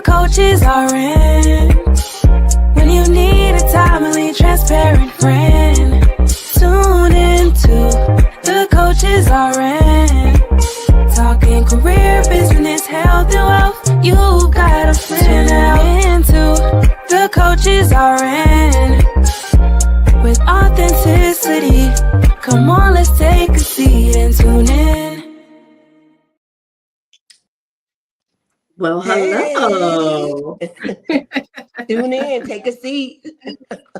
the coaches are in. When you need a timely, transparent friend, tune into the coaches are in. Talking career, business, health, and wealth. You've got a friend now. Into the coaches are in. With authenticity, come on, let's take a seat and tune in. Well, hello. Hey. Tune in, take a seat.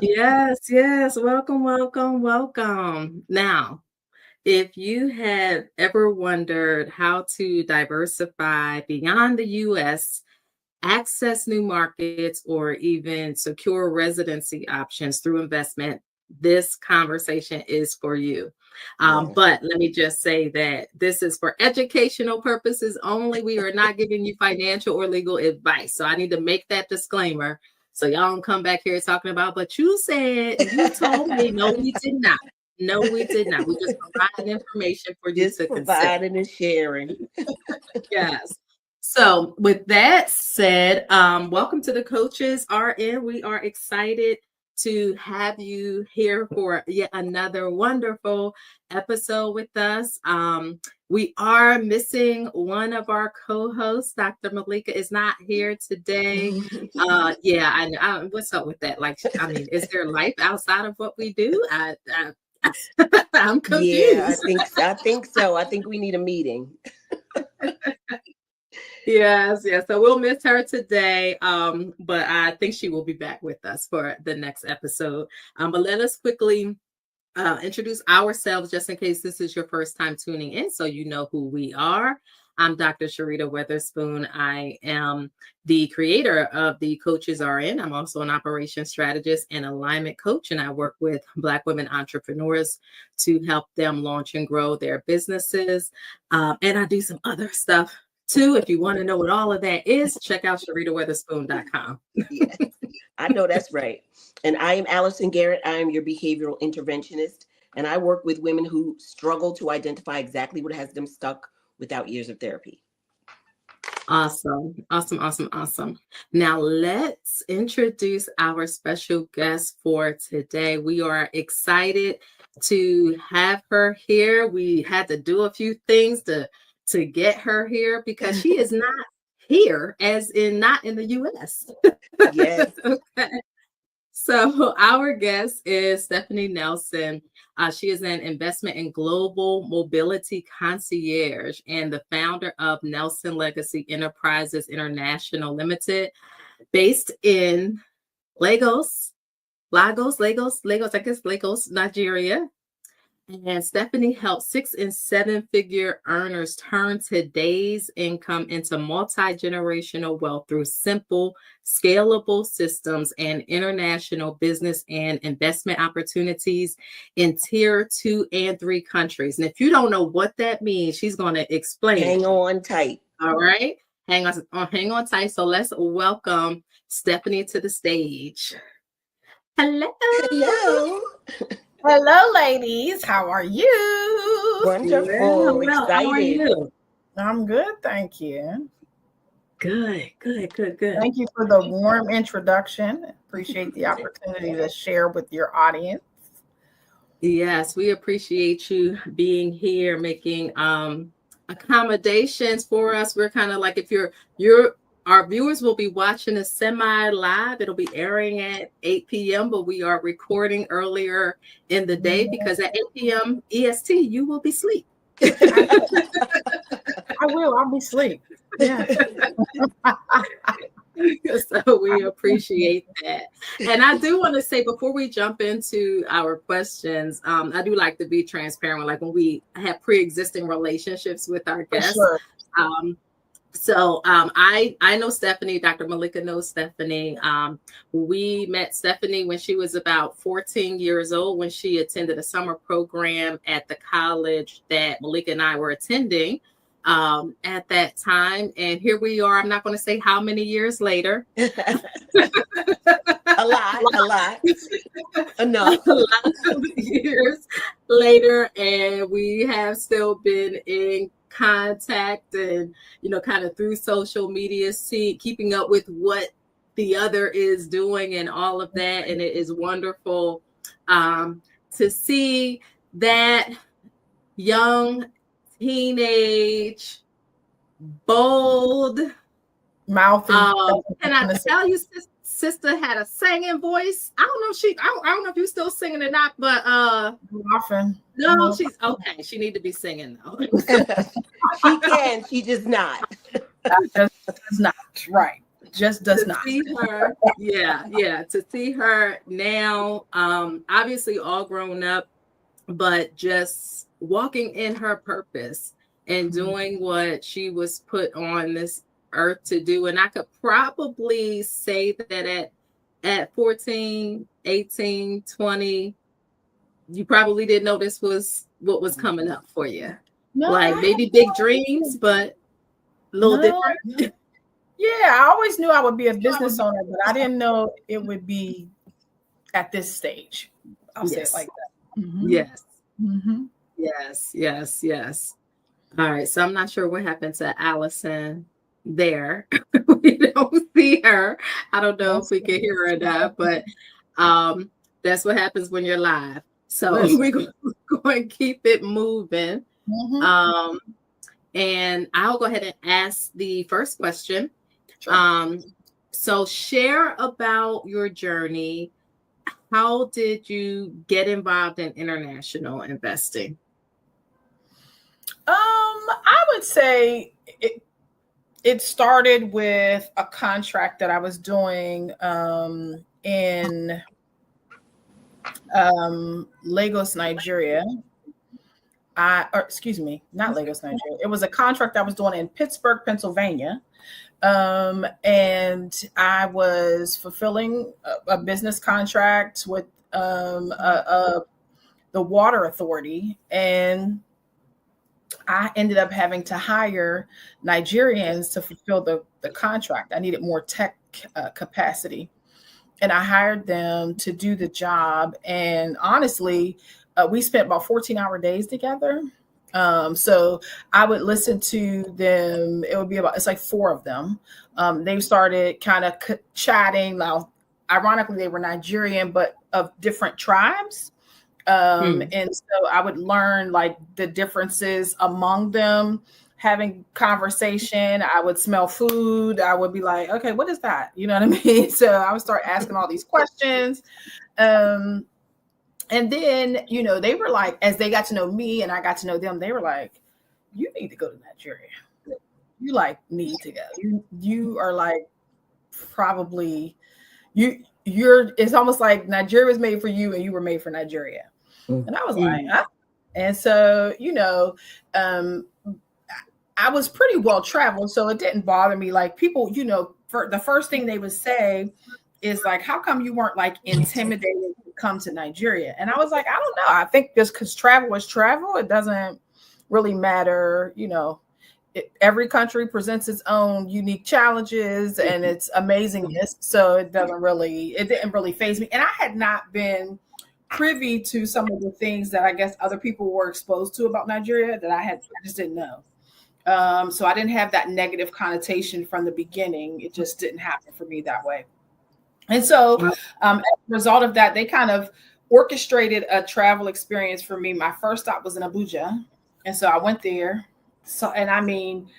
Yes. Welcome. Now, if you have ever wondered how to diversify beyond the U.S., access new markets, or even secure residency options through investment, this conversation is for you. But let me just say that this is for educational purposes only. We are not giving you financial or legal advice. So I need to make that disclaimer. So y'all don't come back here talking about, but you said, you told me. No, we did not. No, we did not. We just provided information for you to consider. Providing and sharing. Yes. So with that said, welcome to the Coaches RN. We are excited to have you here for yet another wonderful episode with us. We are missing one of our co-hosts. Dr. Malika is not here today. I what's up with that? Like, I mean, is there life outside of what we do? I'm confused. Yeah, I think so. I think we need a meeting. Yes. So we'll miss her today, but I think she will be back with us for the next episode. But let us quickly introduce ourselves just in case this is your first time tuning in, so you know who we are. I'm Dr. Sharita Weatherspoon. I am the creator of the Coaches RN. I'm also an operations strategist and alignment coach, and I work with Black women entrepreneurs to help them launch and grow their businesses. And I do some other stuff too. If you want to know what all of that is, check out SharitaWeatherspoon.com. Yes, I know that's right. And I am Allison Garrett. I am your behavioral interventionist, and I work with women who struggle to identify exactly what has them stuck without years of therapy. Awesome. Now let's introduce our special guest for today. We are excited to have her here. We had to do a few things to get her here because she is not here, as in not in the U.S. Yes. Okay. So our guest is Stephanie Nelson. She is an Investment and Global Mobility Concierge and the founder of Nelson Legacy Enterprises International Limited, based in Lagos, Nigeria. And Stephanie helps 6- and 7-figure earners turn today's income into multi-generational wealth through simple, scalable systems and international business and investment opportunities in tier 2 and 3 countries. And if you don't know what that means, she's going to explain. Hang on tight. All right. Hang on tight. So let's welcome Stephanie to the stage. Hello. Hello, ladies. How are you? Wonderful. Well, excited. how are you? I'm good, thank you. Good. Thank you for the warm introduction. Appreciate the opportunity to share with your audience. Yes, we appreciate you being here, making accommodations for us. We're kind of like, if our viewers will be watching a semi-live. It'll be airing at 8 p.m., but we are recording earlier in the day because at 8 p.m. EST, you will be asleep. I will. I'll be asleep. Yeah. So we appreciate that. And I do want to say, before we jump into our questions, I do like to be transparent. Like when we have pre-existing relationships with our guests. Sure. So I know Stephanie. Dr. Malika knows Stephanie. We met Stephanie when she was about 14 years old, when she attended a summer program at the college that Malika and I were attending at that time. And here we are. I'm not going to say how many years later. a lot. Enough. A lot of years later. And we have still been in contact and, kind of through social media, keeping up with what the other is doing and all of that. And it is wonderful to see that young, teenage, bold mouth. Can I tell you, sister had a singing voice? I don't know. I don't know if you're still singing or not, but often. No, she's okay. She need to be singing though. She can. She just not. Just does not. Right. Just does not. See her. Yeah. To see her now, obviously all grown up, but just walking in her purpose and doing what she was put on this earth to do. And I could probably say that at 14, 18, 20, you probably didn't know this was what was coming up for you. No, like maybe big dreams, but a little different. Yeah, I always knew I would be a business owner, but I didn't know it would be at this stage. I'll say it like that. Mm-hmm. Yes. Mm-hmm. Yes. All right. So I'm not sure what happened to Allison there. We don't see her. I don't know if we can hear her or not, but that's what happens when you're live. So we're going to keep it moving. Mm-hmm. And I'll go ahead and ask the first question. Sure. So share about your journey. How did you get involved in international investing? I would say it started with a contract that I was doing in Lagos, Nigeria. Not Lagos, Nigeria. It was a contract I was doing in Pittsburgh, Pennsylvania. And I was fulfilling a business contract with the water authority, and I ended up having to hire Nigerians to fulfill the contract. I needed more tech capacity, and I hired them to do the job. And honestly, we spent about 14-hour days together. So I would listen to them. It would be it's like 4 of them. They started kind of chatting. Now, ironically, they were Nigerian, but of different tribes. And so I would learn like the differences among them, having conversation. I would smell food. I would be like, okay, what is that? You know what I mean? So I would start asking all these questions. And then, they were like, as they got to know me and I got to know them, they were like, you need to go to Nigeria. You need to go. You are like, probably it's almost like Nigeria was made for you and you were made for Nigeria. And I was like, ah. And so, I was pretty well traveled, so it didn't bother me. Like people, for the first thing they would say is like, how come you weren't like intimidated to come to Nigeria? And I was like, I don't know. I think just because travel is travel, it doesn't really matter. Every country presents its own unique challenges and its amazingness. So it didn't really faze me. And I had not been privy to some of the things that I guess other people were exposed to about Nigeria that I just didn't know. So I didn't have that negative connotation from the beginning. It just didn't happen for me that way. And so as a result of that, they kind of orchestrated a travel experience for me. My first stop was in Abuja. And so I went there. So, and I mean,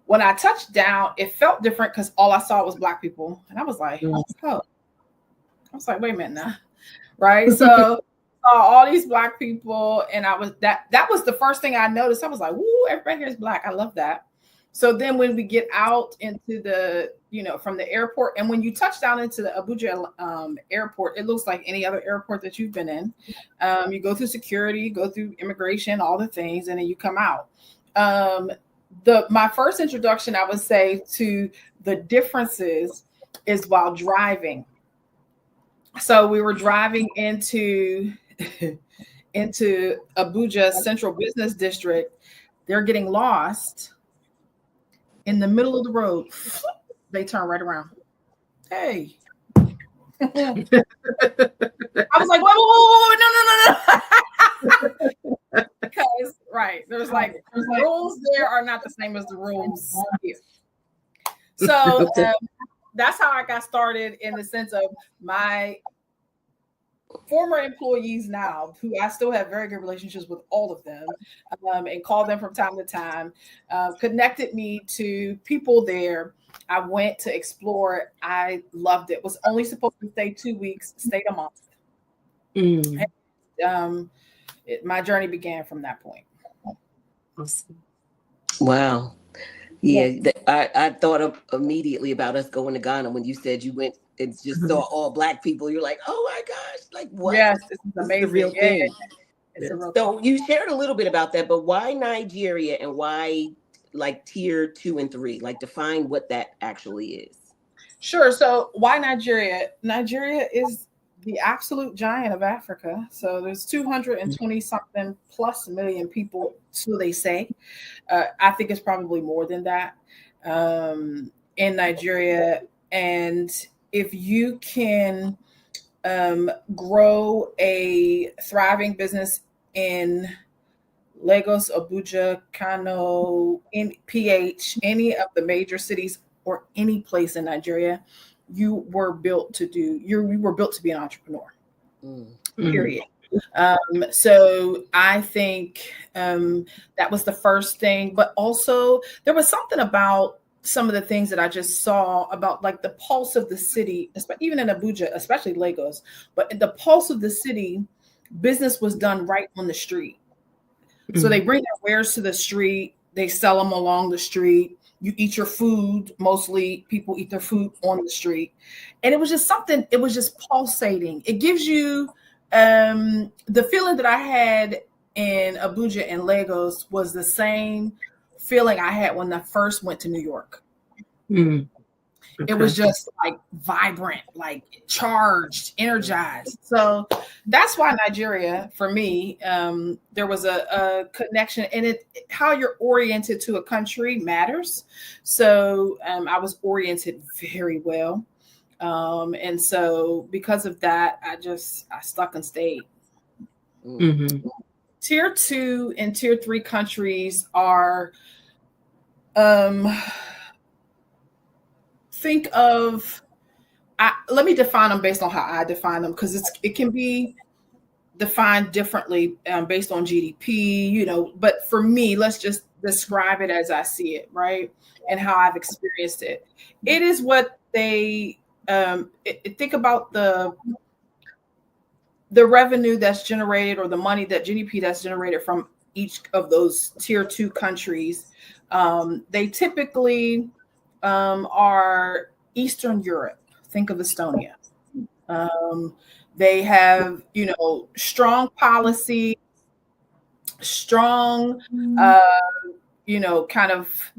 when I touched down, it felt different because all I saw was Black people. And I was like, oh, I was like, wait a minute now. Right. So saw all these Black people. And that was the first thing I noticed. I was like, woo, everybody here is Black. I love that. So then when we get out into the, from the airport, and when you touch down into the Abuja airport, it looks like any other airport that you've been in. You go through security, you go through immigration, all the things, and then you come out. My first introduction, I would say, to the differences is while driving. So we were driving into Abuja Central Business District. They're getting lost. In the middle of the road, they turn right around. Hey. I was like, whoa, no. Because, right. There's like rules there are not the same as the rules here. So that's how I got started in the sense of my former employees now, who I still have very good relationships with all of them, and call them from time to time, connected me to people there. I went to explore. I loved it. Was only supposed to stay 2 weeks, stayed a month. And, my journey began from that point. Awesome. Wow. Yeah, I thought of immediately about us going to Ghana when you said you went and just saw all Black people. You're like, oh my gosh, like what? Yes, this is This amazing. is the real thing. It's a real So you shared a little bit about that, but why Nigeria and why like tier 2 and 3? Like define what that actually is. Sure. So why Nigeria? Nigeria is the absolute giant of Africa. So there's 220 something plus million people, so they say. I think it's probably more than that in Nigeria. And if you can grow a thriving business in Lagos, Abuja, Kano, in PH, any of the major cities or any place in Nigeria, you were built to be an entrepreneur. Period. So I think that was the first thing, but also there was something about some of the things that I just saw about like the pulse of the city, even in Abuja, especially Lagos, but the pulse of the city, business was done right on the street. So they bring their wares to the street, they sell them along the street. You eat your food. Mostly people eat their food on the street. And it was just something, it was just pulsating. It gives you the feeling that I had in Abuja and Lagos was the same feeling I had when I first went to New York. Okay. It was just like vibrant, like charged, energized. So that's why Nigeria, for me, there was a connection, and how you're oriented to a country matters. So I was oriented very well. And so because of that, I stuck and stayed. Tier 2 and tier 3 countries are, think of, let me define them based on how I define them, because it can be defined differently based on GDP, but for me, let's just describe it as I see it, right? And how I've experienced it. It is what they, think about the revenue that's generated, or the money, that GDP that's generated from each of those tier 2 countries. They typically are Eastern Europe. Think of Estonia. They have, strong policy, strong, kind of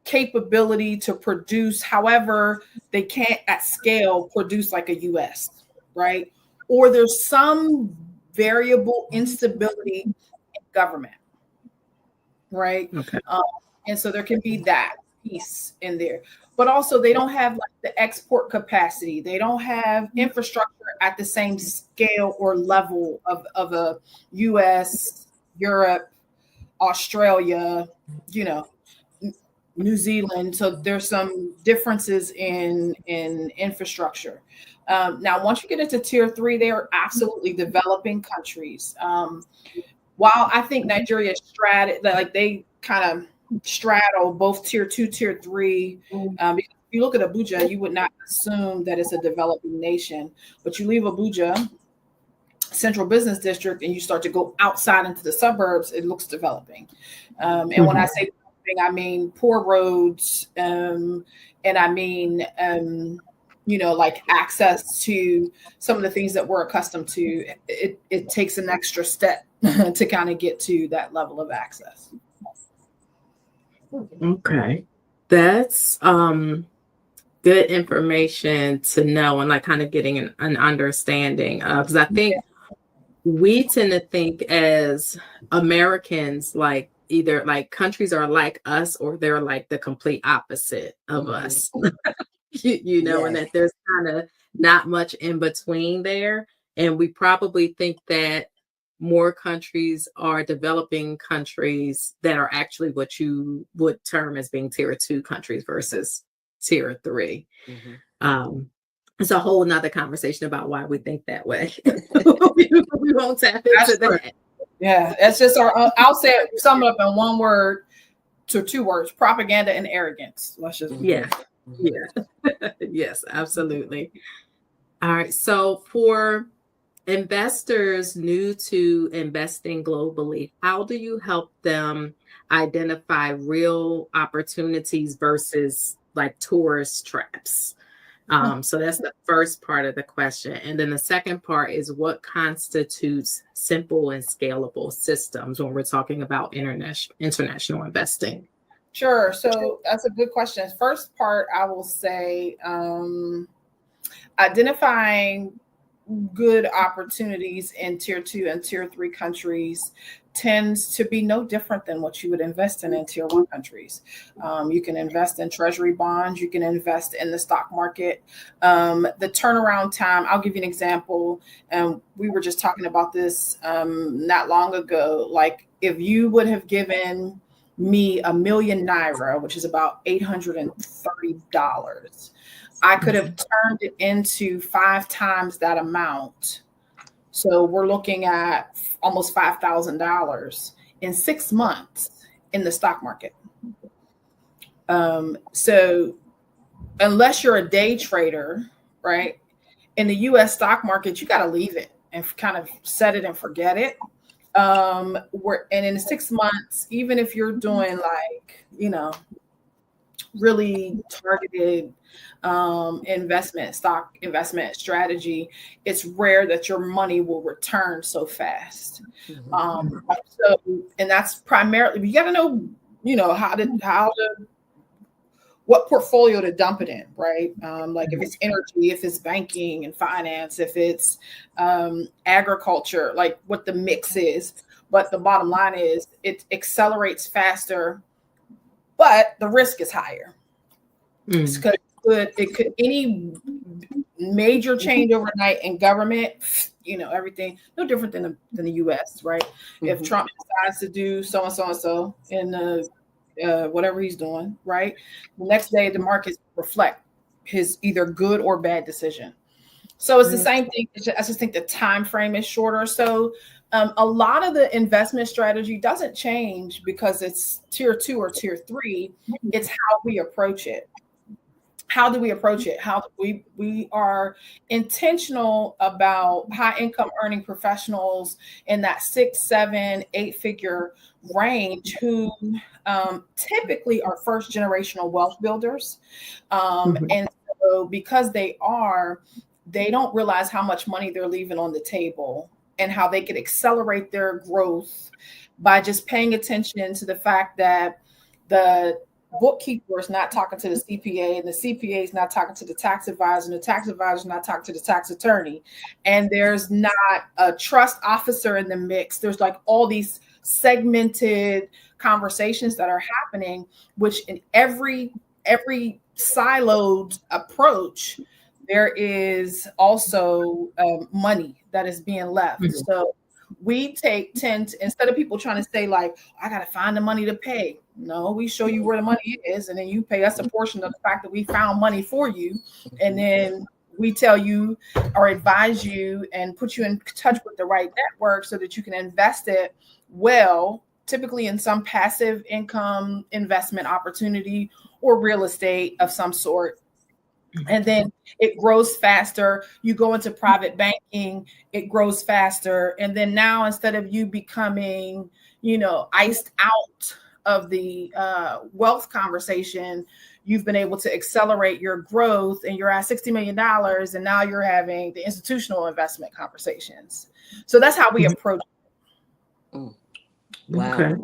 capability to produce. However, they can't at scale produce like a US, right? Or there's some variable instability in government, right? Okay. And so there can be that piece in there, but also they don't have like the export capacity. They don't have infrastructure at the same scale or level of a US, Europe, Australia, New Zealand. So there's some differences in infrastructure. Now, once you get into tier 3, they are absolutely developing countries. While I think Nigeria they kind of straddle both tier 2, tier 3. Because if you look at Abuja, you would not assume that it's a developing nation, but you leave Abuja, central business district, and you start to go outside into the suburbs, it looks developing. And when I say developing, I mean poor roads, and I mean, like access to some of the things that we're accustomed to. It takes an extra step to kind of get to that level of access. Okay. That's good information to know, and like kind of getting an understanding, because I think we tend to think as Americans, like either like countries are like us or they're like the complete opposite of us. And that there's kind of not much in between there. And we probably think that more countries are developing countries that are actually what you would term as being tier 2 countries versus tier 3. It's a whole nother conversation about why we think that way. We won't tap into that. Yeah, it's just I'll say it, sum it up in one word to 2 words: propaganda and arrogance. Let's just Yeah. Yes, absolutely. All right. So for investors new to investing globally, how do you help them identify real opportunities versus like tourist traps? So that's the first part of the question. And then the second part is what constitutes simple and scalable systems when we're talking about international investing? Sure. So that's a good question. First part, I will say identifying good opportunities in tier 2 and tier 3 countries tends to be no different than what you would invest in tier 1 countries. You can invest in treasury bonds. You can invest in the stock market. The turnaround time, I'll give you an example. We were just talking about this not long ago. Like if you would have given me $1 million naira, which is about $830, I could have turned it into 5 times that amount. So we're looking at almost $5,000 in 6 months in the stock market. So unless you're a day trader, right, in the US stock market, you got to leave it and kind of set it and forget it. And in 6 months, even if you're doing like, really targeted stock investment strategy, it's rare that your money will return so fast. And that's primarily, you got to know, what portfolio to dump it in, right? Like if it's energy, if it's banking and finance, if it's agriculture, like what the mix is. But the bottom line is it accelerates faster, but the risk is higher. Because it could any major change overnight in government, everything no different than the U.S. right? If Trump decides to do so and so and so in whatever he's doing, right, the next day the markets reflect his either good or bad decision. So it's the same thing. I just think the time frame is shorter. So a lot of the investment strategy doesn't change because it's tier 2 or tier 3. It's how we approach it. How do we approach it? How we are intentional about high income earning professionals in that 6, 7, 8-figure range who typically are first generational wealth builders. And so because they don't realize how much money they're leaving on the table and how they could accelerate their growth by just paying attention to the fact that the bookkeeper is not talking to the CPA, and the CPA is not talking to the tax advisor, and the tax advisor is not talking to the tax attorney, and there's not a trust officer in the mix. There's like all these segmented conversations that are happening, which in every siloed approach, there is also money that is being left. So we instead of people trying to say like, I got to find the money to pay. No, we show you where the money is, and then you pay us a portion of the fact that we found money for you. And then we tell you or advise you and put you in touch with the right network so that you can invest it well, typically in some passive income investment opportunity or real estate of some sort. And then it grows faster. You go into private banking, it grows faster. And then now, instead of you becoming, iced out of the wealth conversation, you've been able to accelerate your growth, and you're at $60 million. And now you're having the institutional investment conversations. So that's how we approach it. Wow.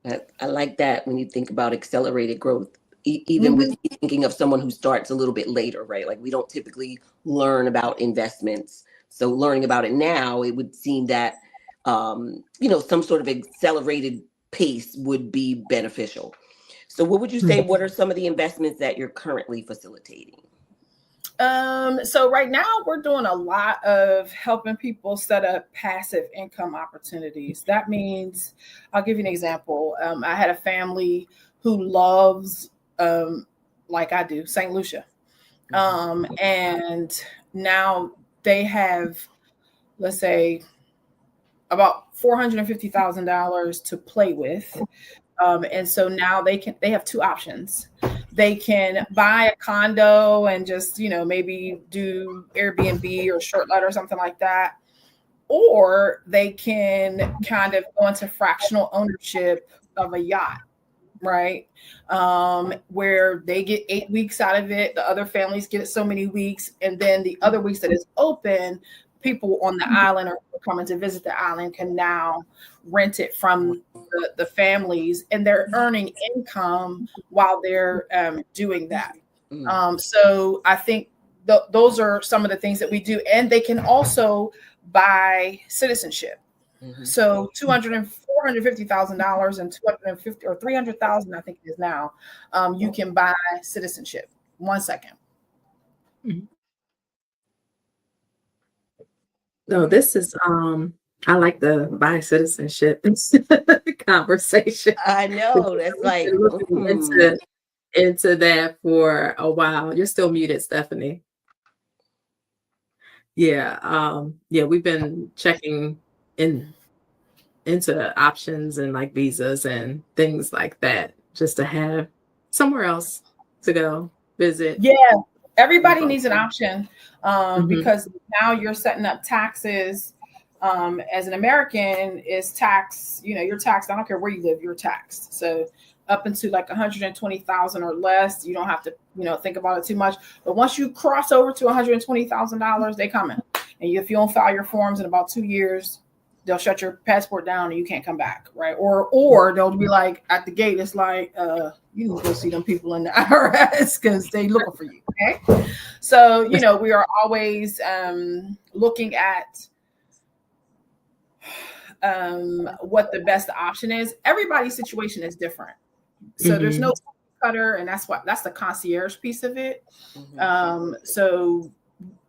Okay. I like that when you think about accelerated growth. Even with thinking of someone who starts a little bit later, right? Like we don't typically learn about investments. So learning about it now, it would seem that, some sort of accelerated pace would be beneficial. So what would you say, what are some of the investments that you're currently facilitating? So right now we're doing a lot of helping people set up passive income opportunities. That means, I'll give you an example. I had a family who loves, like I do, St. Lucia. And now they have, let's say, about $450,000 to play with. And so now they have two options. They can buy a condo and just, maybe do Airbnb or short let or something like that. Or they can kind of go into fractional ownership of a yacht, right? Where they get 8 weeks out of it. The other families get so many weeks. And then the other weeks that is open, people on the island or coming to visit the island can now rent it from the families, and they're earning income while they're doing that. So I think those are some of the things that we do. And they can also buy citizenship. So $200,000 and $450,000 and $250,000 or $300,000, I think it is now. You can buy citizenship. 1 second. No, this is I like the buy citizenship conversation. I know. That's like into that for a while. You're still muted, Stephanie. Yeah, we've been checking into options and like visas and things like that, just to have somewhere else to go visit. Yeah, everybody needs an option, because now you're setting up taxes. As an American, is tax, you're taxed. I don't care where you live, you're taxed. So up into like 120,000 or less, you don't have to, think about it too much. But once you cross over to $120,000, they come in. And if you don't file your forms in about 2 years, they'll shut your passport down and you can't come back, right? Or they'll be like at the gate, it's like, you need to go see them people in the IRS because they looking for you. Okay. So, we are always looking at what the best option is. Everybody's situation is different. So there's no cutter, and that's the concierge piece of it. So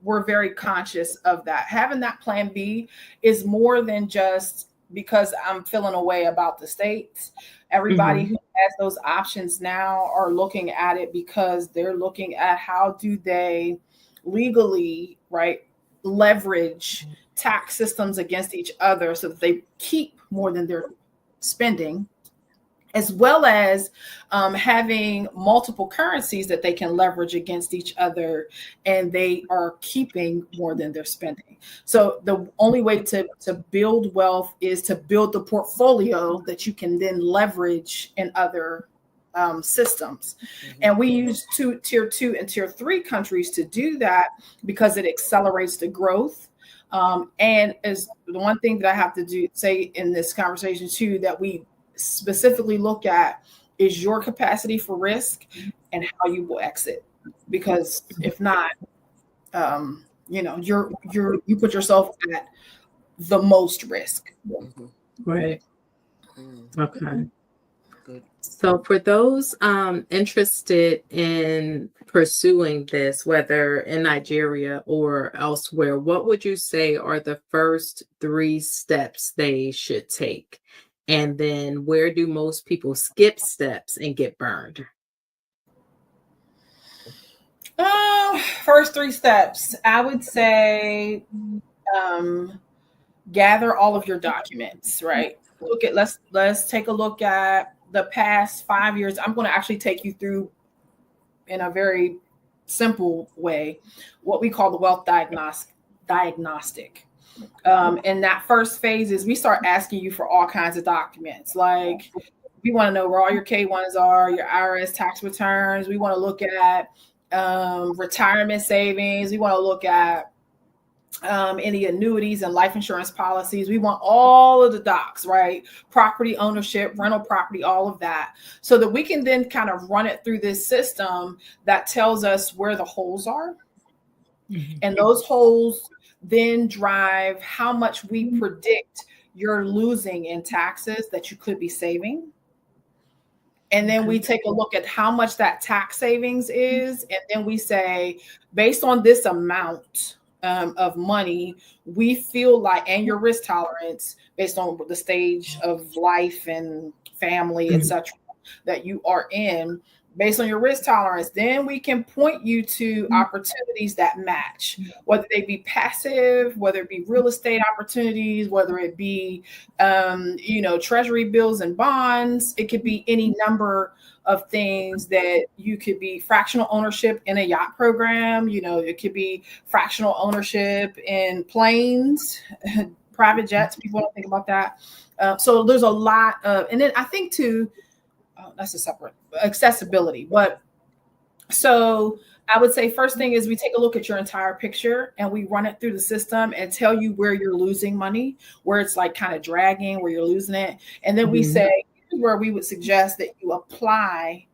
we're very conscious of that. Having that plan B is more than just because I'm feeling a way about the States. Everybody who has those options now are looking at it because they're looking at how do they legally, right, leverage tax systems against each other so that they keep more than they're spending, as well as having multiple currencies that they can leverage against each other, and they are keeping more than they're spending. So the only way to build wealth is to build the portfolio that you can then leverage in other systems. And we use tier 2 and tier 3 countries to do that because it accelerates the growth. And as the one thing that I have to say in this conversation too, that we specifically look at is your capacity for risk and how you will exit. Because if not, you put yourself at the most risk. Right. Okay. Good. So for those interested in pursuing this, whether in Nigeria or elsewhere, what would you say are the first 3 steps they should take? And then where do most people skip steps and get burned? First 3 steps, I would say gather all of your documents, right? Let's take a look at the past 5 years. I'm going to actually take you through in a very simple way what we call the wealth diagnostic. And that first phase is we start asking you for all kinds of documents. Like we want to know where all your K-1s are, your IRS tax returns. We want to look at retirement savings. We want to look at any annuities and life insurance policies. We want all of the docs, right? Property ownership, rental property, all of that, so that we can then kind of run it through this system that tells us where the holes are. And those holes then drive how much we predict you're losing in taxes that you could be saving. And then we take a look at how much that tax savings is. And then we say, based on this amount of money, we feel like, and your risk tolerance based on the stage of life and family, etc., that you are in, based on your risk tolerance, then we can point you to opportunities that match, whether they be passive, whether it be real estate opportunities, whether it be, treasury bills and bonds. It could be any number of things that you could be fractional ownership in a yacht program. It could be fractional ownership in planes, private jets. People don't think about that. So there's a lot of, and then I think too, that's a separate accessibility. But so I would say first thing is we take a look at your entire picture and we run it through the system and tell you where you're losing money, where it's like kind of dragging, where you're losing it. And then we say where we would suggest that you apply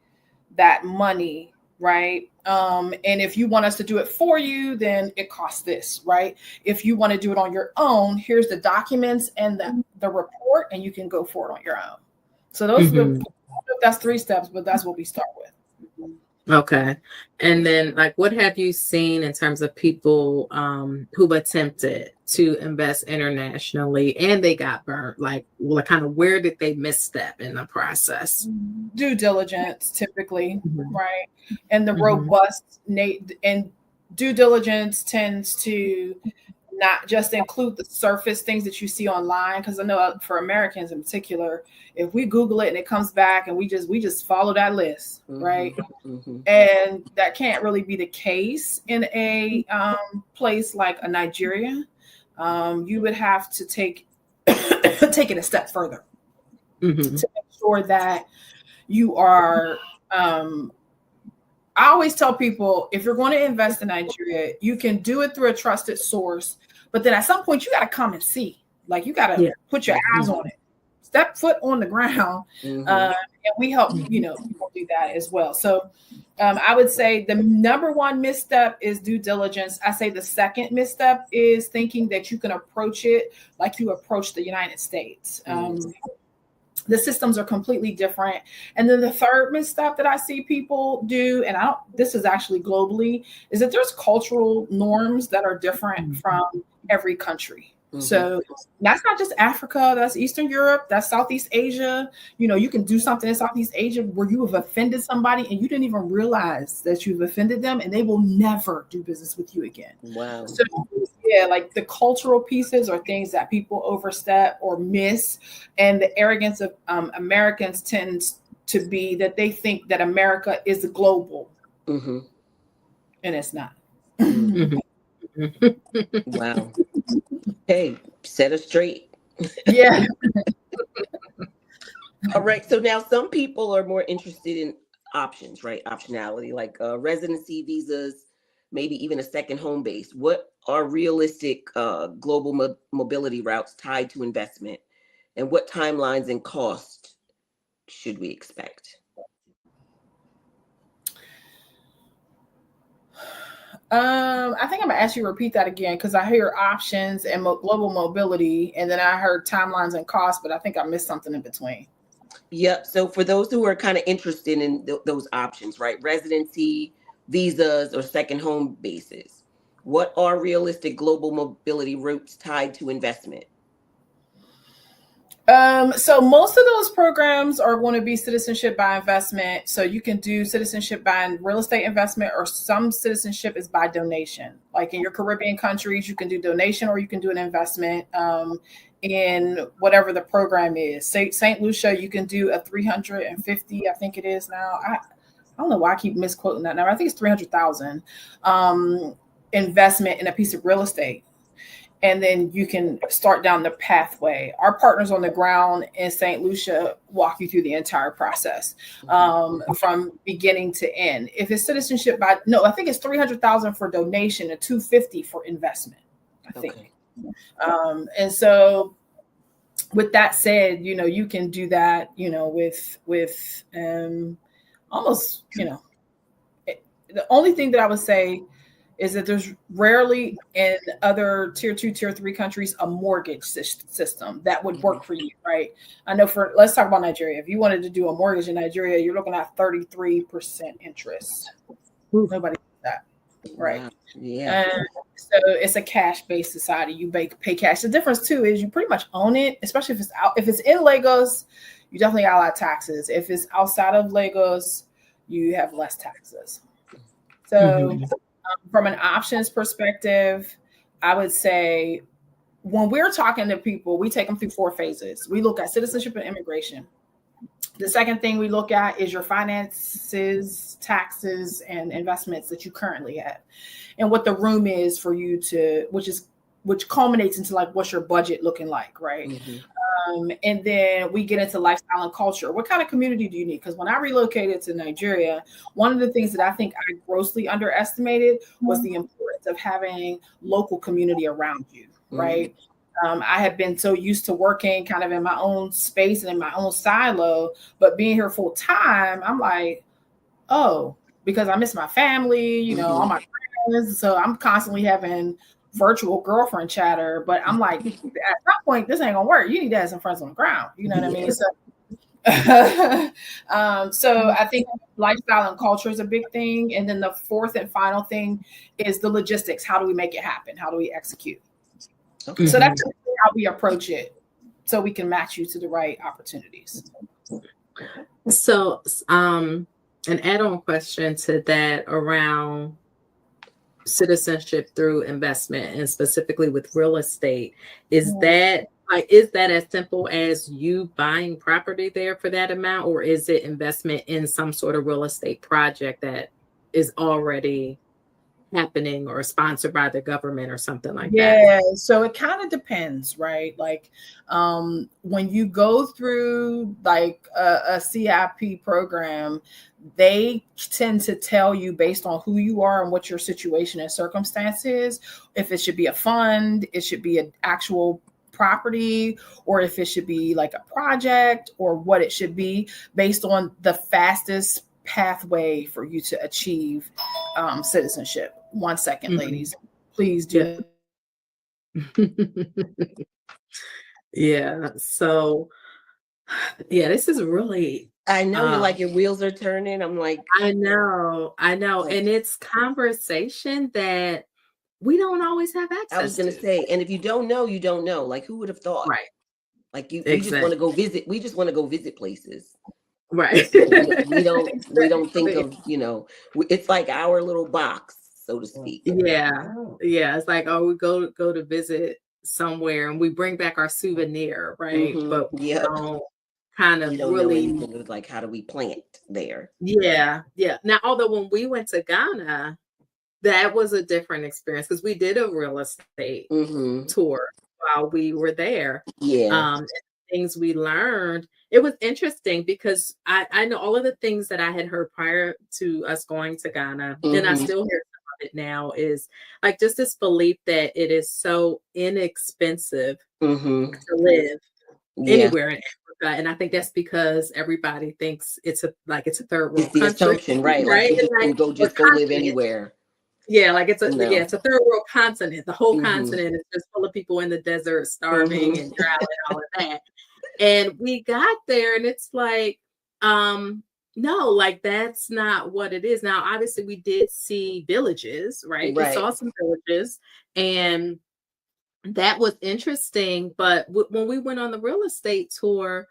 that money, right? And if you want us to do it for you, then it costs this, right? If you want to do it on your own, here's the documents and the report, and you can go for it on your own. So those are that's 3 steps, but that's what we start with. Okay. And then what have you seen in terms of people who've attempted to invest internationally and they got burnt? Where did they misstep in the process? Due diligence, typically, right? And the robust and due diligence tends to not just include the surface things that you see online, because I know for Americans in particular, if we Google it and it comes back and we just follow that list, right? And that can't really be the case in a place like a Nigeria. You would have to take it a step further to make sure that you are. I always tell people, if you're going to invest in Nigeria, you can do it through a trusted source, but then at some point you got to come and see. You got to put your eyes on it, step foot on the ground, and we help people do that as well. So I would say the number one misstep is due diligence. I say the second misstep is thinking that you can approach it like you approach the United States. The systems are completely different. And then the third misstep that I see people do, and this is actually globally, is that there's cultural norms that are different from every country. So that's not just Africa, that's Eastern Europe, that's Southeast Asia. You can do something in Southeast Asia where you have offended somebody and you didn't even realize that you've offended them, and they will never do business with you again. Wow. So the cultural pieces are things that people overstep or miss. And the arrogance of Americans tends to be that they think that America is global. And it's not. Wow. Hey, set us straight. Yeah. All right. So now some people are more interested in options, right? Optionality, like residency visas, maybe even a second home base. What are realistic global mobility routes tied to investment? And what timelines and cost should we expect? I think I'm gonna ask you to repeat that again, because I hear options and global mobility, and then I heard timelines and costs, but I think I missed something in between. Yep. So for those who are kind of interested in those options, right? Residency, visas, or second home bases. What are realistic global mobility routes tied to investment? So most of those programs are going to be citizenship by investment. So you can do citizenship by real estate investment, or some citizenship is by donation. Like in your Caribbean countries, you can do donation or you can do an investment in whatever the program is. St. Lucia, you can do a 350, I think it is now. I don't know why I keep misquoting that number. I think it's 300,000 investment in a piece of real estate. And then you can start down the pathway. Our partners on the ground in St. Lucia walk you through the entire process from beginning to end. If it's citizenship I think it's 300,000 for donation and 250 for investment, I think. Okay. And so with that said, you can do that, with almost, the only thing that I would say is that there's rarely in other tier 2, tier 3 countries a mortgage system that would work for you, right? I know let's talk about Nigeria. If you wanted to do a mortgage in Nigeria, you're looking at 33% interest. Nobody does that, right? Wow. Yeah. And so it's a cash-based society. You pay cash. The difference too is you pretty much own it, especially if it's in Lagos, you definitely got a lot of taxes. If it's outside of Lagos, you have less taxes. So from an options perspective, I would say when we're talking to people, we take them through 4 phases. We look at citizenship and immigration. The second thing we look at is your finances, taxes, and investments that you currently have, and what the room is for you to, which culminates into like, what's your budget looking like, right? And then we get into lifestyle and culture. What kind of community do you need? Because when I relocated to Nigeria, one of the things that I think I grossly underestimated was the importance of having local community around you, right? I had been so used to working kind of in my own space and in my own silo, but being here full time, I'm like, oh, because I miss my family, you know, all my friends. So I'm constantly having virtual girlfriend chatter, but I'm like, at some point, this ain't gonna work. You need to have some friends on the ground. You know what I mean? So I think lifestyle and culture is a big thing. And then the fourth and final thing is the logistics. How do we make it happen? How do we execute? Okay. So that's how we approach it, so we can match you to the right opportunities. So an add-on question to that around citizenship through investment, and specifically with real estate, is that as simple as you buying property there for that amount, or is it investment in some sort of real estate project that is already happening or sponsored by the government or something like that? Yeah, so it kind of depends, right? Like when you go through like a CIP program, they tend to tell you based on who you are and what your situation and circumstance is, if it should be a fund, it should be an actual property, or if it should be like a project, or what it should be based on the fastest pathway for you to achieve citizenship. 1 second, ladies, please do. Yeah. So yeah, this is really, I know you're like, your wheels are turning. I'm like, I know. And it's conversation that we don't always have access I was going to say, and if you don't know, you don't know. Like, who would have thought? Right. Like we just want to go visit. We just want to go visit places. Right. we don't think of, you know, it's like our little box, so to speak. Yeah. Yeah. It's like, oh, we go to visit somewhere and we bring back our souvenir, right? But we don't kind of really know like, how do we plant there? Yeah. Now, although when we went to Ghana, that was a different experience because we did a real estate tour while we were there. And things we learned, it was interesting because I know all of the things that I had heard prior to us going to Ghana, and I still hear some of it now, is like just this belief that it is so inexpensive to live anywhere in Africa. And I think that's because everybody thinks it's a third world country. Assumption, right? Like you can go live anywhere. Yeah, like it's a third world continent. The whole continent is just full of people in the desert starving and drought and all of that. And we got there and it's like, no, like that's not what it is. Now, obviously we did see villages, right? We saw some villages and that was interesting. But when we went on the real estate tour,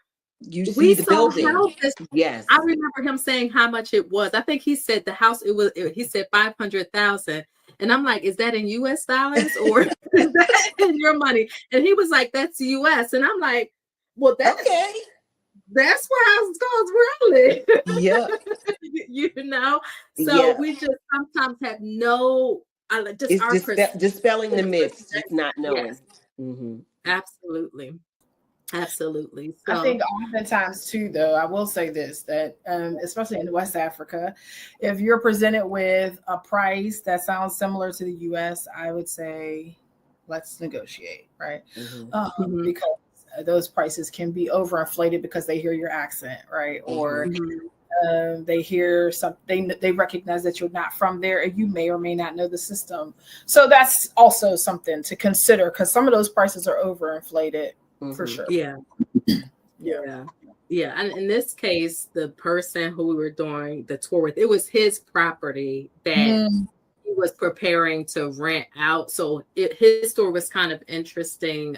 we saw the building. Houses. Yes. I remember him saying how much it was. I think he said the house, he said 500,000. And I'm like, is that in US dollars or is that in your money? And he was like, that's US. And I'm like, well, that's okay. That's where houses goes really. Yeah. You know? So we just sometimes have no dispelling the myths, just not knowing. Yes. Absolutely. So, I think oftentimes too, though, I will say this, that especially in West Africa, if you're presented with a price that sounds similar to the US, I would say, let's negotiate, right? Because those prices can be overinflated because they hear your accent, right? Or They hear something, they recognize that you're not from there, and you may or may not know the system. So that's also something to consider, because some of those prices are overinflated for sure. Yeah. And in this case, the person who we were doing the tour with, it was his property that he was preparing to rent out. So his story was kind of interesting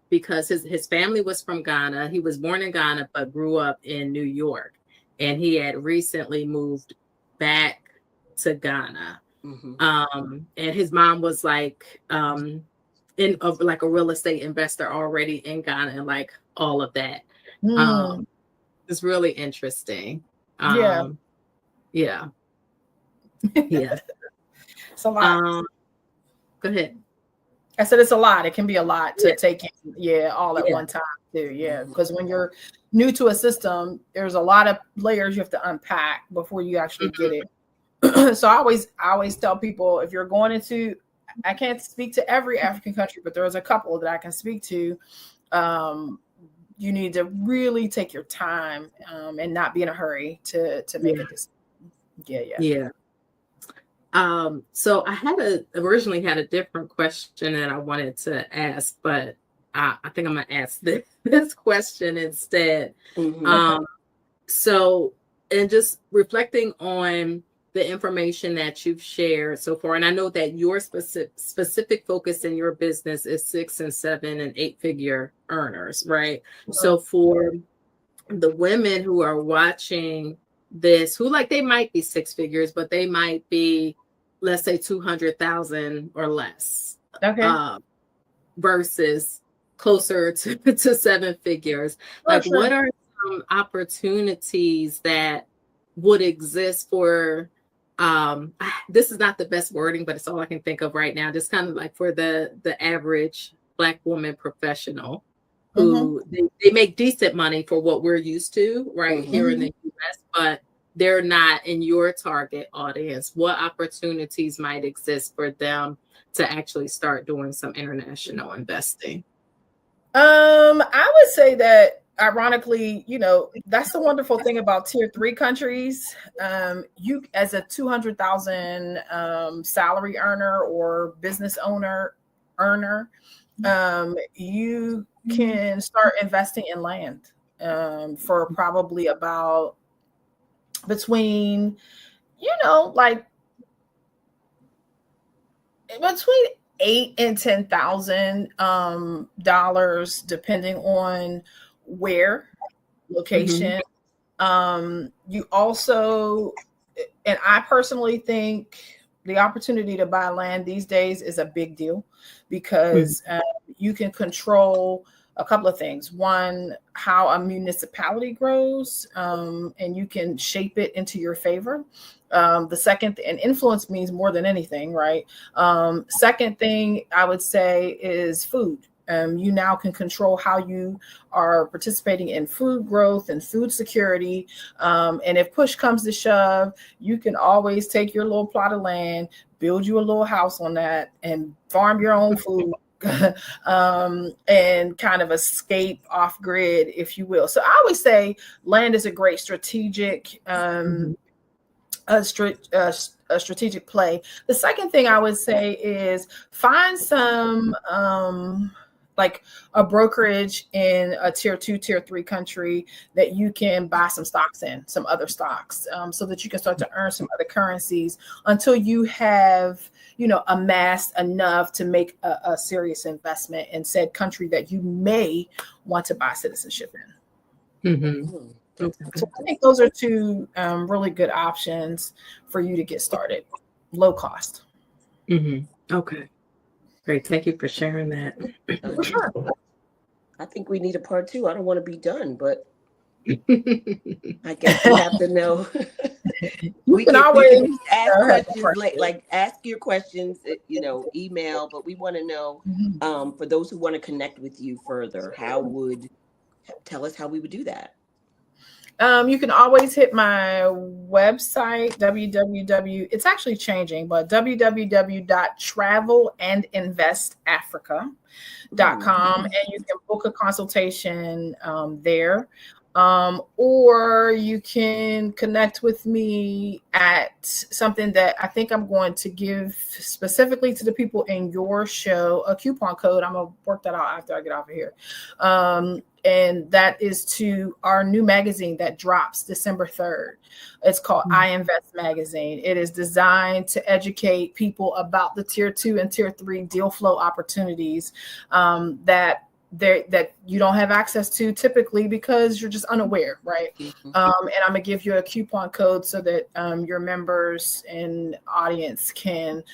because his family was from Ghana. He was born in Ghana, but grew up in New York. And he had recently moved back to Ghana. And his mom was like like a real estate investor already in Ghana and like all of that. It's really interesting. Yeah. It's a lot. Go ahead. I said it's a lot. It can be a lot to take in, all at one time too. Yeah, because when you're new to a system, there's a lot of layers you have to unpack before you actually get it. So I always tell people, if you're going into, I can't speak to every African country, but there's a couple that I can speak to. You need to really take your time and not be in a hurry to make a decision. So I originally had a different question that I wanted to ask, but I think I'm gonna ask this question instead. So, and just reflecting on the information that you've shared so far, and I know that your specific focus in your business is 6 and 7 and 8 figure earners, right? So for the women who are watching this, who like they might be 6 figures, but they might be, let's say, 200,000 or less, versus closer to 7 figures. Like, what are some opportunities that would exist for? This is not the best wording, but it's all I can think of right now. Just kind of like for the average Black woman professional who they make decent money for what we're used to right here in the US, but they're not in your target audience. What opportunities might exist for them to actually start doing some international investing? I would say that, ironically, that's the wonderful thing about tier 3 countries. You, as a 200,000 salary earner or business earner, you can start investing in land for probably about between $8,000 and $10,000, depending on where location. You also, and I personally think the opportunity to buy land these days is a big deal, because you can control a couple of things. One, how a municipality grows, and you can shape it into your favor. The second, and influence means more than anything, right? Second thing I would say is food. You now can control how you are participating in food growth and food security. And if push comes to shove, you can always take your little plot of land, build you a little house on that, and farm your own food. And kind of escape off grid, if you will. So I always say land is a great strategic a strategic play. The second thing I would say is find some like a brokerage in a tier 2, tier 3 country that you can buy some stocks in, some other stocks, so that you can start to earn some other currencies until you have, amassed enough to make a serious investment in said country that you may want to buy citizenship in. So I think those are two really good options for you to get started, low cost. Okay. Great. Thank you for sharing that. Sure. I think we need a part 2. I don't want to be done, but I guess you have to know. We can always ask questions, like ask your questions, email, but we want to know, for those who want to connect with you further, tell us how we would do that. You can always hit my website, it's actually changing, but www.travelandinvestafrica.com, and you can book a consultation there. Or you can connect with me at something that I think I'm going to give specifically to the people in your show, a coupon code. I'm going to work that out after I get off of here. And that is to our new magazine that drops December 3rd. It's called I Invest Magazine. It is designed to educate people about the tier 2 and tier 3 deal flow opportunities that you don't have access to typically because you're just unaware, right? And I'm gonna give you a coupon code so that your members and audience can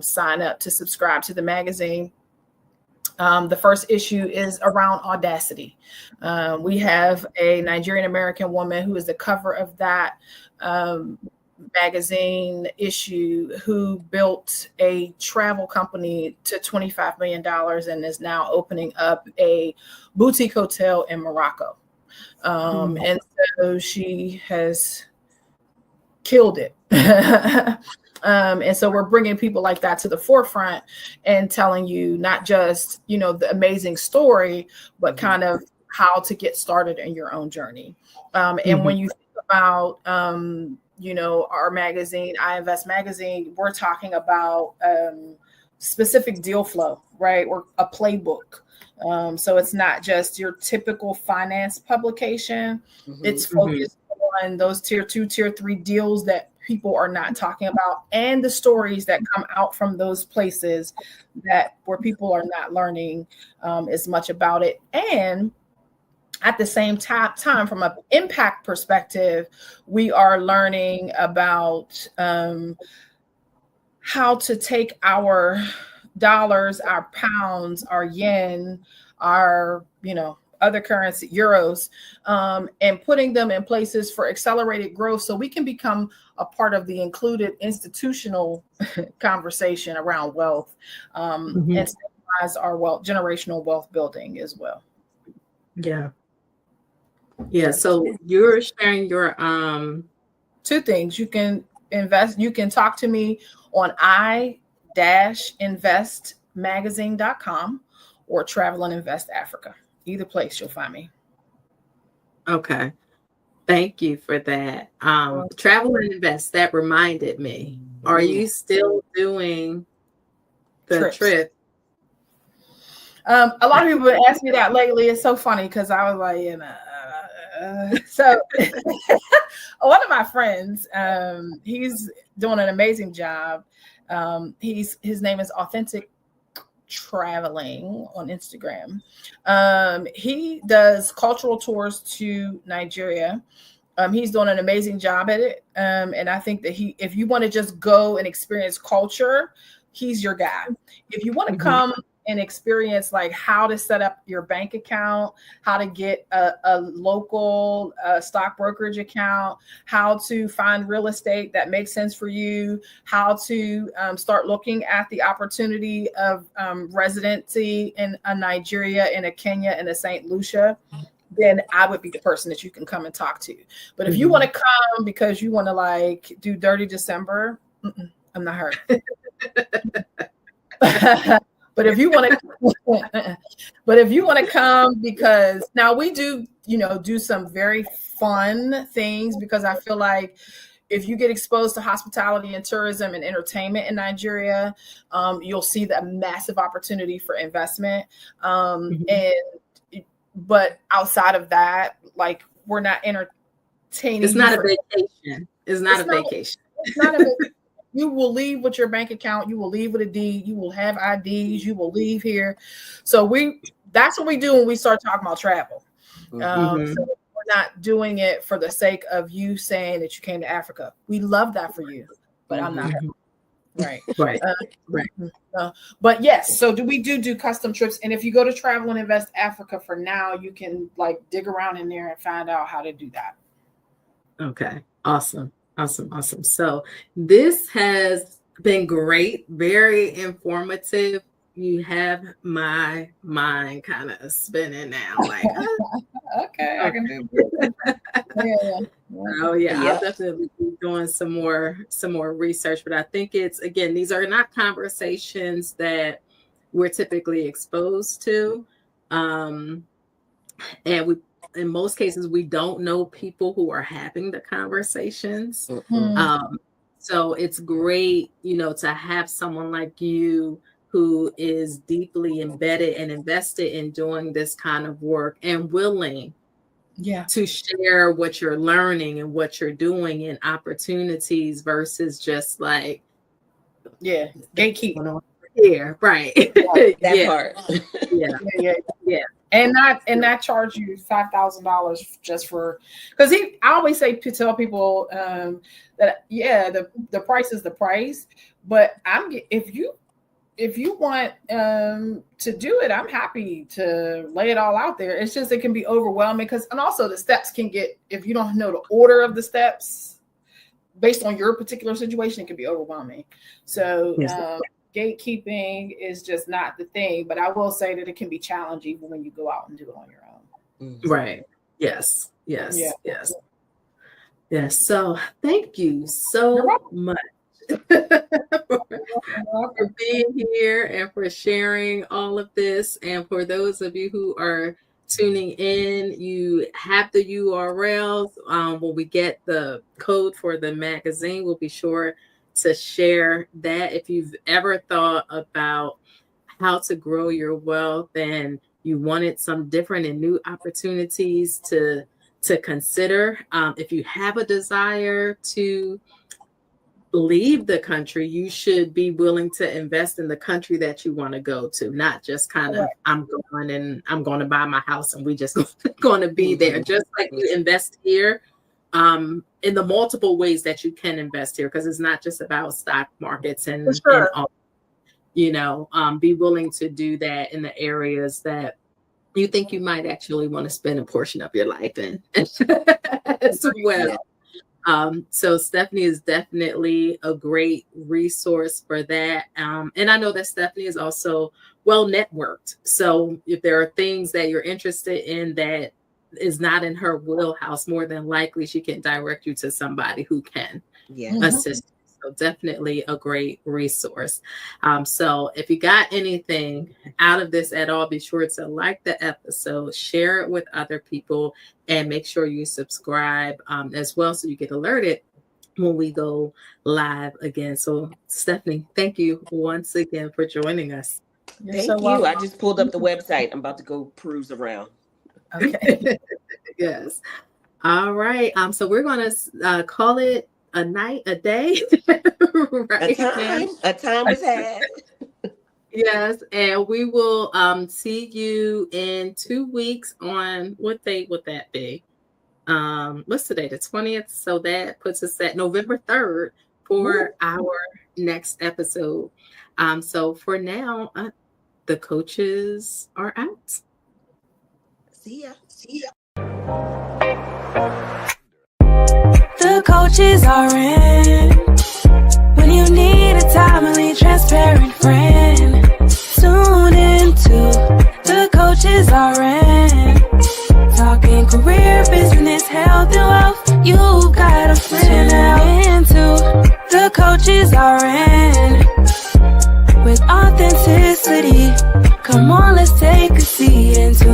sign up to subscribe to the magazine. The first issue is around audacity. We have a Nigerian American woman who is the cover of that magazine issue, who built a travel company to $25 million and is now opening up a boutique hotel in Morocco. And so she has killed it. And so we're bringing people like that to the forefront and telling you not just, the amazing story, but kind of how to get started in your own journey. And when you think about, our magazine, I Invest Magazine, we're talking about specific deal flow, right? Or a playbook. So it's not just your typical finance publication. It's focused on those tier 2, tier 3 deals that people are not talking about, and the stories that come out from those places where people are not learning as much about it. And at the same time, from an impact perspective, we are learning about how to take our dollars, our pounds, our yen, our, other currency, euros, and putting them in places for accelerated growth so we can become a part of the included institutional conversation around wealth and stabilize our generational wealth building as well. Yeah. Yeah. So you're sharing your two things. You can talk to me on i-investmagazine.com or Travel and Invest Africa. Either place you'll find me. Okay. Thank you for that. Travel and Invest, that reminded me. Are you still doing the trip? A lot of people have asked me that lately. It's so funny because I was like, so one of my friends, he's doing an amazing job. His name is Authentic Traveling on Instagram. He does cultural tours to Nigeria. He's doing an amazing job at it. And I think that if you want to just go and experience culture, he's your guy. If you want to come and experience like how to set up your bank account, how to get a local stock brokerage account, how to find real estate that makes sense for you, how to start looking at the opportunity of residency in a Nigeria, in a Kenya, in a St. Lucia, then I would be the person that you can come and talk to. But if you want to come because you want to like do Dirty December, I'm not her. But if you want to come, because now we do some very fun things, because I feel like if you get exposed to hospitality and tourism and entertainment in Nigeria, you'll see that massive opportunity for investment. But outside of that, like, we're not entertaining. It's not a vacation. It's not a vacation. It's not a vacation. You will leave with your bank account. You will leave with a deed. You will have IDs. You will leave here. So that's what we do when we start talking about travel. So we're not doing it for the sake of you saying that you came to Africa. We love that for you, but I'm not. Right. But yes, so we do custom trips. And if you go to Travel and Invest Africa for now, you can like dig around in there and find out how to do that. Okay. Awesome. So this has been great, very informative. You have my mind kind of spinning now. Like, okay, I can do it. Oh yeah, I'll definitely be doing some more research. But I think these are not conversations that we're typically exposed to, and we in most cases, we don't know people who are having the conversations. Mm-hmm. So it's great, to have someone like you who is deeply embedded and invested in doing this kind of work and willing to share what you're learning and what you're doing and opportunities versus just like gatekeeping here, right? That part. Yeah. And not charge you $5,000 just for, because I always tell people that the price is the price, but if you want to do it, I'm happy to lay it all out there. It's just it can be overwhelming and also the steps can get, if you don't know the order of the steps based on your particular situation, it can be overwhelming. So gatekeeping is just not the thing, but I will say that it can be challenging when you go out and do it on your own. Right. Yes. So thank you so much for being here and for sharing all of this. And for those of you who are tuning in, you have the URLs. When we get the code for the magazine, we'll be sure to share that. If you've ever thought about how to grow your wealth and you wanted some different and new opportunities to consider, if you have a desire to leave the country, you should be willing to invest in the country that you want to go to, not just kind of I'm going to buy my house and we just going to be there. Just like you invest here, in the multiple ways that you can invest here, because it's not just about stock markets and all, be willing to do that in the areas that you think you might actually want to spend a portion of your life in as well. So Stephanie is definitely a great resource for that. And I know that Stephanie is also well networked. So if there are things that you're interested in that is not in her wheelhouse, more than likely she can direct you to somebody who can assist you. So definitely a great resource. So if you got anything out of this at all, be sure to like the episode, share it with other people, and make sure you subscribe as well so you get alerted when we go live again. So Stephanie, thank you once again for joining us. Thank you. I just pulled up the website. I'm about to go peruse around. Okay. Yes. All right. So we're going to call it a night, a day. Right. A time was had. Yes. And we will see you in 2 weeks on what date would that be? What's today? The 20th. So that puts us at November 3rd for our next episode. So for now, the coaches are out. See ya. The coaches are in. When you need a timely, transparent friend, tune into the coaches are in. Talking career, business, health, and wealth. You got a friend now. Into the coaches are in. With authenticity, come on, let's take a seat into